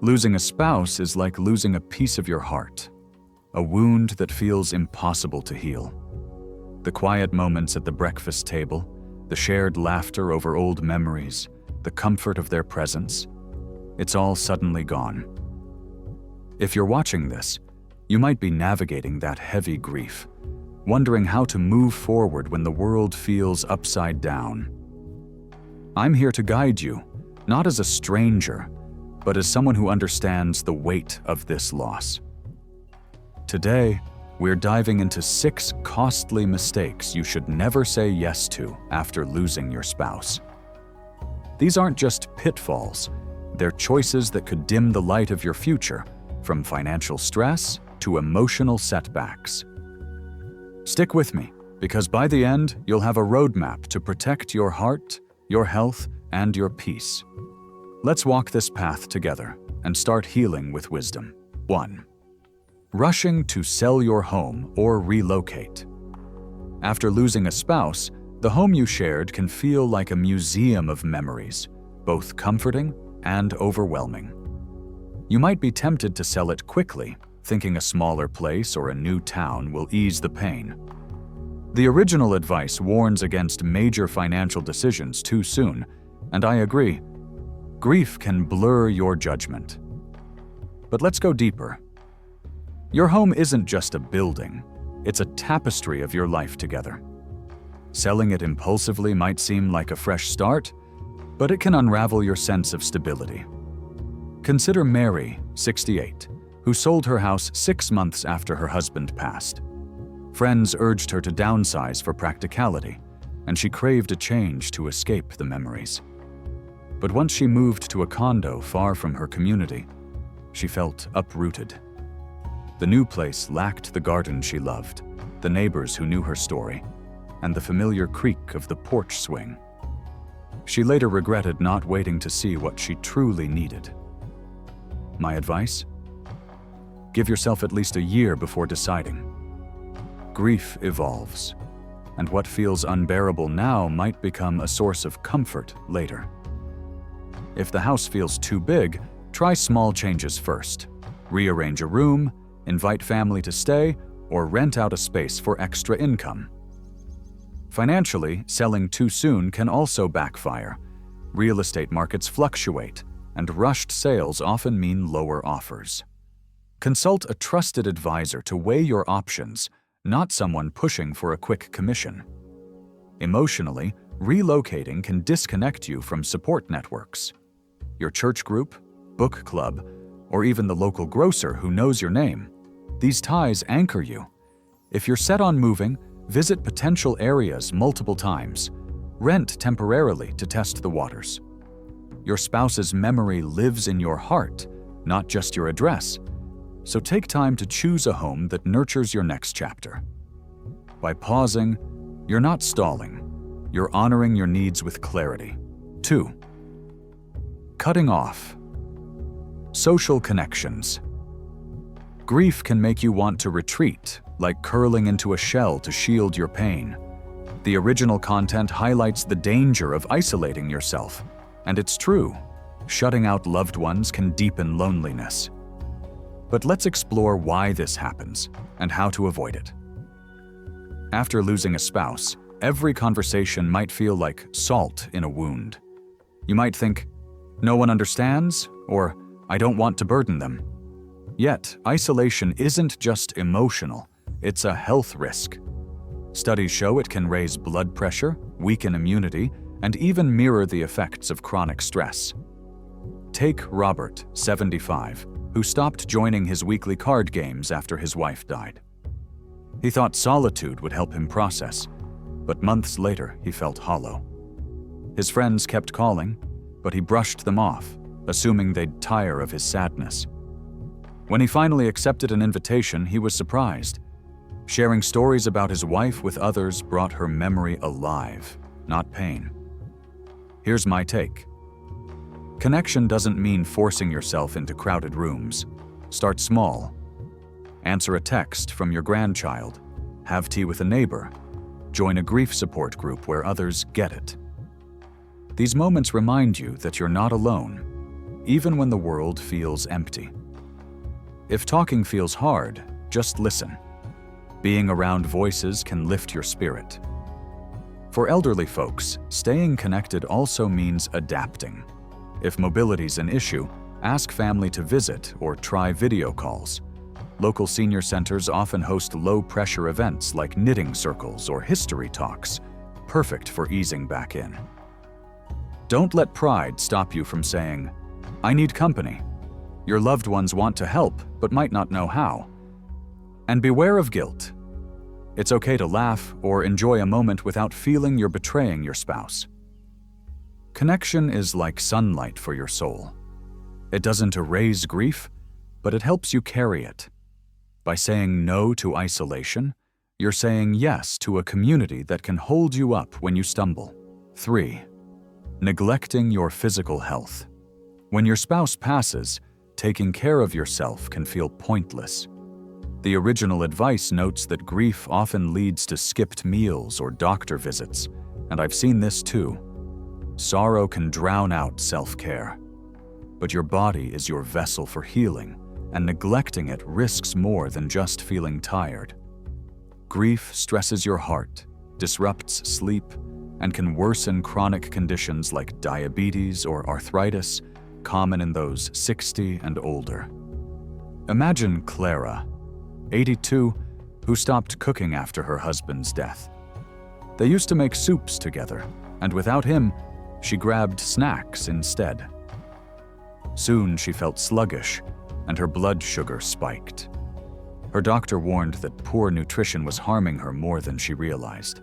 Losing a spouse is like losing a piece of your heart, a wound that feels impossible to heal. The quiet moments at the breakfast table, the shared laughter over old memories, the comfort of their presence, it's all suddenly gone. If you're watching this, you might be navigating that heavy grief, wondering how to move forward when the world feels upside down. I'm here to guide you, not as a stranger, but as someone who understands the weight of this loss. Today, we're diving into 6 costly mistakes you should never say yes to after losing your spouse. These aren't just pitfalls, they're choices that could dim the light of your future, from financial stress to emotional setbacks. Stick with me, because by the end, you'll have a roadmap to protect your heart, your health, and your peace. Let's walk this path together and start healing with wisdom. 1. Rushing to sell your home or relocate. After losing a spouse, the home you shared can feel like a museum of memories, both comforting and overwhelming. You might be tempted to sell it quickly, thinking a smaller place or a new town will ease the pain. The original advice warns against major financial decisions too soon, and I agree. Grief can blur your judgment. But let's go deeper. Your home isn't just a building, it's a tapestry of your life together. Selling it impulsively might seem like a fresh start, but it can unravel your sense of stability. Consider Mary, 68, who sold her house 6 months after her husband passed. Friends urged her to downsize for practicality, and she craved a change to escape the memories. But once she moved to a condo far from her community, she felt uprooted. The new place lacked the garden she loved, the neighbors who knew her story, and the familiar creak of the porch swing. She later regretted not waiting to see what she truly needed. My advice? Give yourself at least a year before deciding. Grief evolves, and what feels unbearable now might become a source of comfort later. If the house feels too big, try small changes first. Rearrange a room, invite family to stay, or rent out a space for extra income. Financially, selling too soon can also backfire. Real estate markets fluctuate, and rushed sales often mean lower offers. Consult a trusted advisor to weigh your options, not someone pushing for a quick commission. Emotionally, relocating can disconnect you from support networks. Your church group, book club, or even the local grocer who knows your name. These ties anchor you. If you're set on moving, visit potential areas multiple times. Rent temporarily to test the waters. Your spouse's memory lives in your heart, not just your address. So take time to choose a home that nurtures your next chapter. By pausing, you're not stalling. You're honoring your needs with clarity. 2. Cutting off. Social connections. Grief can make you want to retreat, like curling into a shell to shield your pain. The original content highlights the danger of isolating yourself, and it's true. Shutting out loved ones can deepen loneliness. But let's explore why this happens and how to avoid it. After losing a spouse, every conversation might feel like salt in a wound. You might think, "No one understands," or "I don't want to burden them." Yet, isolation isn't just emotional, it's a health risk. Studies show it can raise blood pressure, weaken immunity, and even mirror the effects of chronic stress. Take Robert, 75, who stopped joining his weekly card games after his wife died. He thought solitude would help him process, but months later he felt hollow. His friends kept calling, but he brushed them off, assuming they'd tire of his sadness. When he finally accepted an invitation, he was surprised. Sharing stories about his wife with others brought her memory alive, not pain. Here's my take. Connection doesn't mean forcing yourself into crowded rooms. Start small. Answer a text from your grandchild. Have tea with a neighbor. Join a grief support group where others get it. These moments remind you that you're not alone. even when the world feels empty. If talking feels hard, just listen. Being around voices can lift your spirit. For elderly folks, staying connected also means adapting. If mobility's an issue, ask family to visit or try video calls. Local senior centers often host low-pressure events like knitting circles or history talks, perfect for easing back in. Don't let pride stop you from saying, "I need company." Your loved ones want to help, but might not know how. And beware of guilt. It's okay to laugh or enjoy a moment without feeling you're betraying your spouse. Connection is like sunlight for your soul. It doesn't erase grief, but it helps you carry it. By saying no to isolation, you're saying yes to a community that can hold you up when you stumble. 3. Neglecting your physical health. When your spouse passes, taking care of yourself can feel pointless. The original advice notes that grief often leads to skipped meals or doctor visits, and I've seen this too. Sorrow can drown out self-care. But your body is your vessel for healing, and neglecting it risks more than just feeling tired. Grief stresses your heart, disrupts sleep, and can worsen chronic conditions like diabetes or arthritis, common in those 60 and older. Imagine Clara, 82, who stopped cooking after her husband's death. They used to make soups together, and without him, she grabbed snacks instead. Soon she felt sluggish, and her blood sugar spiked. Her doctor warned that poor nutrition was harming her more than she realized.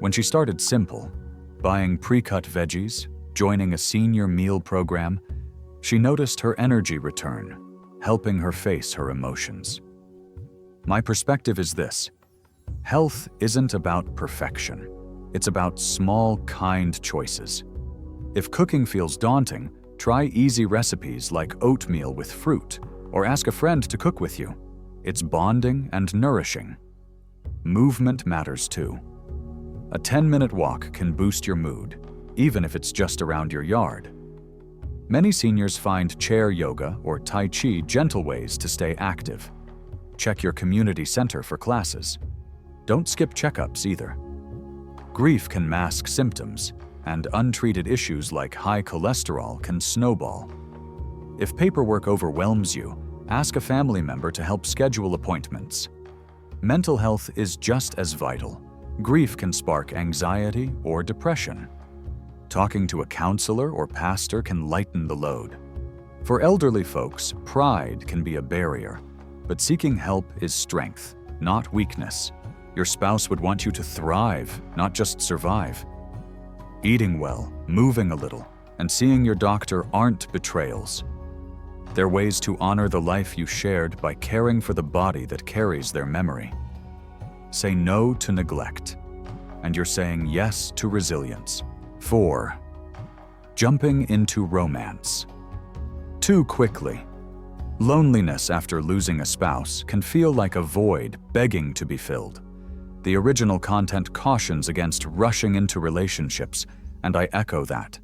When she started simple, buying pre-cut veggies, joining a senior meal program, she noticed her energy return, helping her face her emotions. My perspective is this: health isn't about perfection. It's about small, kind choices. If cooking feels daunting, try easy recipes like oatmeal with fruit, or ask a friend to cook with you. It's bonding and nourishing. Movement matters too. A 10-minute walk can boost your mood, even if it's just around your yard. Many seniors find chair yoga or Tai Chi gentle ways to stay active. Check your community center for classes. Don't skip checkups either. Grief can mask symptoms, and untreated issues like high cholesterol can snowball. If paperwork overwhelms you, ask a family member to help schedule appointments. Mental health is just as vital. Grief can spark anxiety or depression. Talking to a counselor or pastor can lighten the load. For elderly folks, pride can be a barrier, but seeking help is strength, not weakness. Your spouse would want you to thrive, not just survive. Eating well, moving a little, and seeing your doctor aren't betrayals. They're ways to honor the life you shared by caring for the body that carries their memory. Say no to neglect, and you're saying yes to resilience. 4. Jumping into romance. Too quickly. Loneliness after losing a spouse can feel like a void begging to be filled. The original content cautions against rushing into relationships, and I echo that.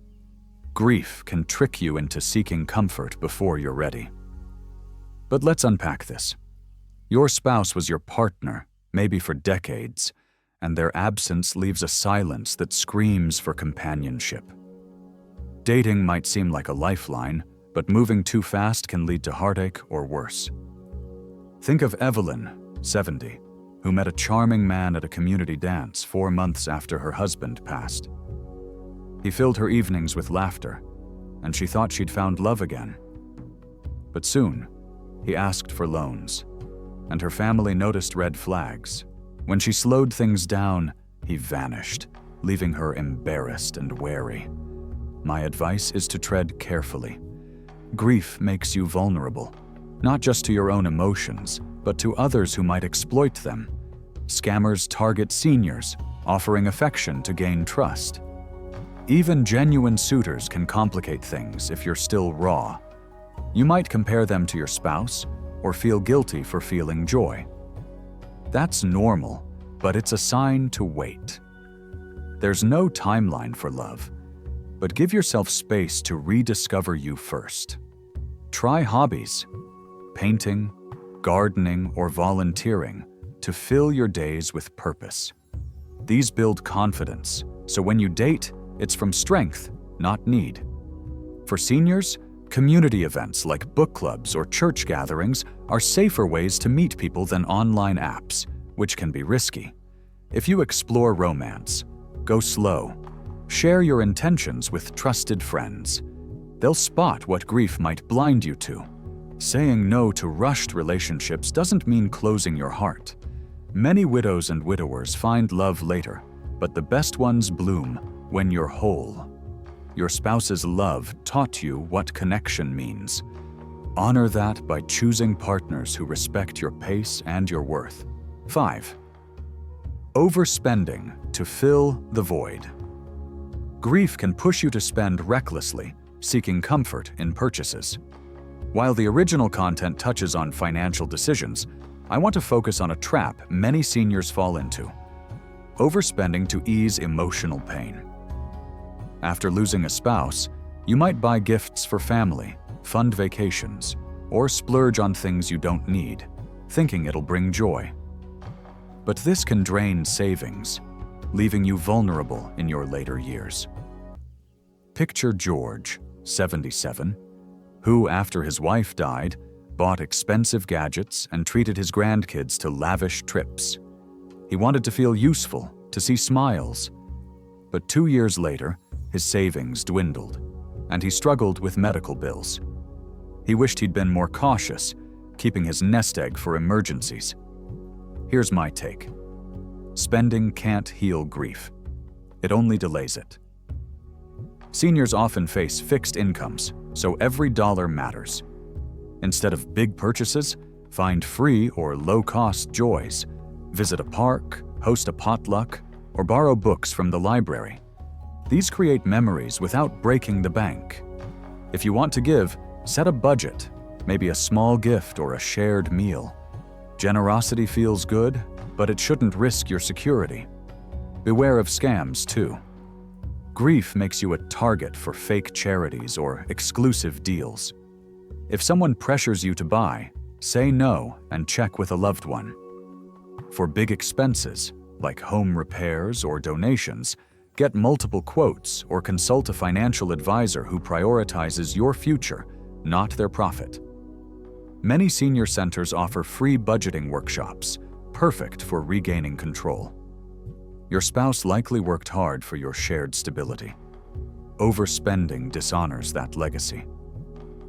Grief can trick you into seeking comfort before you're ready. But let's unpack this. Your spouse was your partner, maybe for decades, and their absence leaves a silence that screams for companionship. Dating might seem like a lifeline, but moving too fast can lead to heartache or worse. Think of Evelyn, 70, who met a charming man at a community dance 4 months after her husband passed. He filled her evenings with laughter, and she thought she'd found love again. But soon, he asked for loans, and her family noticed red flags. When she slowed things down, he vanished, leaving her embarrassed and wary. My advice is to tread carefully. Grief makes you vulnerable, not just to your own emotions, but to others who might exploit them. Scammers target seniors, offering affection to gain trust. Even genuine suitors can complicate things if you're still raw. You might compare them to your spouse or feel guilty for feeling joy. That's normal, but it's a sign to wait. There's no timeline for love, but give yourself space to rediscover you first. Try hobbies, painting, gardening, or volunteering to fill your days with purpose. These build confidence, so when you date, it's from strength, not need. For seniors, community events like book clubs or church gatherings are safer ways to meet people than online apps, which can be risky. If you explore romance, go slow. Share your intentions with trusted friends. They'll spot what grief might blind you to. Saying no to rushed relationships doesn't mean closing your heart. Many widows and widowers find love later, but the best ones bloom when you're whole. Your spouse's love taught you what connection means. Honor that by choosing partners who respect your pace and your worth. 5. Overspending to fill the void. Grief can push you to spend recklessly, seeking comfort in purchases. While the original content touches on financial decisions, I want to focus on a trap many seniors fall into: overspending to ease emotional pain. After losing a spouse, you might buy gifts for family, fund vacations, or splurge on things you don't need, thinking it'll bring joy. But this can drain savings, leaving you vulnerable in your later years. Picture George, 77, who, after his wife died, bought expensive gadgets and treated his grandkids to lavish trips. He wanted to feel useful, to see smiles. But 2 years later, his savings dwindled, and he struggled with medical bills. He wished he'd been more cautious, keeping his nest egg for emergencies. Here's my take. Spending can't heal grief. It only delays it. Seniors often face fixed incomes, so every dollar matters. Instead of big purchases, find free or low-cost joys. Visit a park, host a potluck, or borrow books from the library. These create memories without breaking the bank. If you want to give, set a budget, maybe a small gift or a shared meal. Generosity feels good, but it shouldn't risk your security. Beware of scams, too. Grief makes you a target for fake charities or exclusive deals. If someone pressures you to buy, say no and check with a loved one. For big expenses, like home repairs or donations, get multiple quotes or consult a financial advisor who prioritizes your future, not their profit. Many senior centers offer free budgeting workshops, perfect for regaining control. Your spouse likely worked hard for your shared stability. Overspending dishonors that legacy.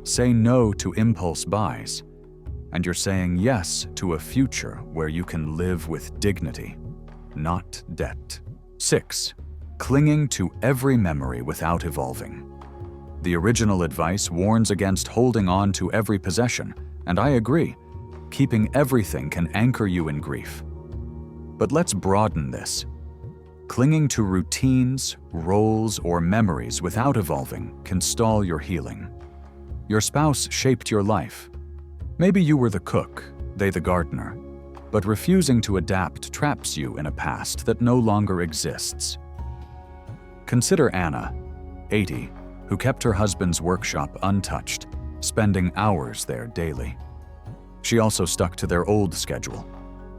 Say no to impulse buys, and you're saying yes to a future where you can live with dignity, not debt. 6. Clinging to every memory without evolving. The original advice warns against holding on to every possession, and I agree. Keeping everything can anchor you in grief. But let's broaden this. Clinging to routines, roles, or memories without evolving can stall your healing. Your spouse shaped your life. Maybe you were the cook, they the gardener, but refusing to adapt traps you in a past that no longer exists. Consider Anna, 80, who kept her husband's workshop untouched, spending hours there daily. She also stuck to their old schedule: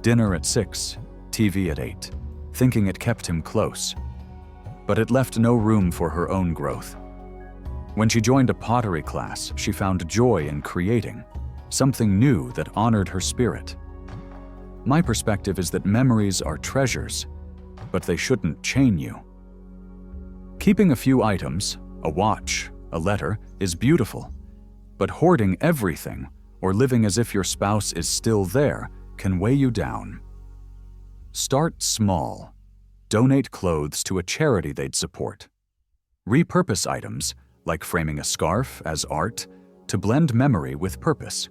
dinner at 6, TV at 8, thinking it kept him close. But it left no room for her own growth. When she joined a pottery class, she found joy in creating, something new that honored her spirit. My perspective is that memories are treasures, but they shouldn't chain you. Keeping a few items, a watch, a letter, is beautiful, but hoarding everything or living as if your spouse is still there can weigh you down. Start small. Donate clothes to a charity they'd support. Repurpose items, like framing a scarf as art, to blend memory with purpose.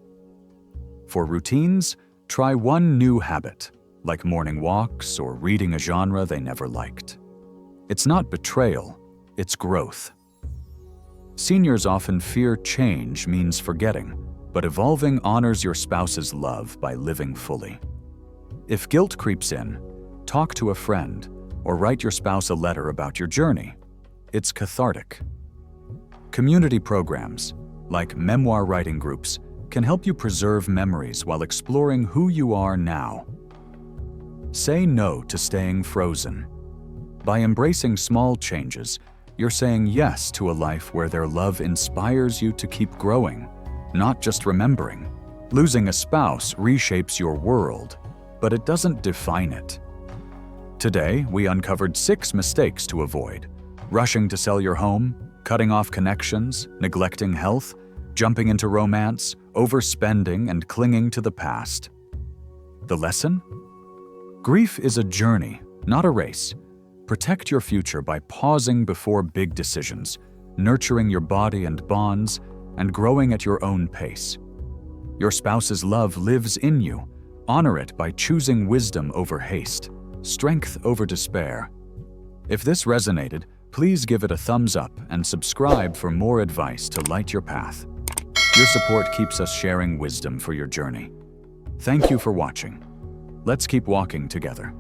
For routines, try one new habit, like morning walks or reading a genre they never liked. It's not betrayal, it's growth. Seniors often fear change means forgetting, but evolving honors your spouse's love by living fully. If guilt creeps in, talk to a friend or write your spouse a letter about your journey. It's cathartic. Community programs, like memoir writing groups, can help you preserve memories while exploring who you are now. Say no to staying frozen. By embracing small changes, you're saying yes to a life where their love inspires you to keep growing, not just remembering. Losing a spouse reshapes your world, but it doesn't define it. Today, we uncovered 6 mistakes to avoid: rushing to sell your home, cutting off connections, neglecting health, jumping into romance, overspending, and clinging to the past. The lesson? Grief is a journey, not a race. Protect your future by pausing before big decisions, nurturing your body and bonds, and growing at your own pace. Your spouse's love lives in you. Honor it by choosing wisdom over haste, strength over despair. If this resonated, please give it a thumbs up and subscribe for more advice to light your path. Your support keeps us sharing wisdom for your journey. Thank you for watching. Let's keep walking together.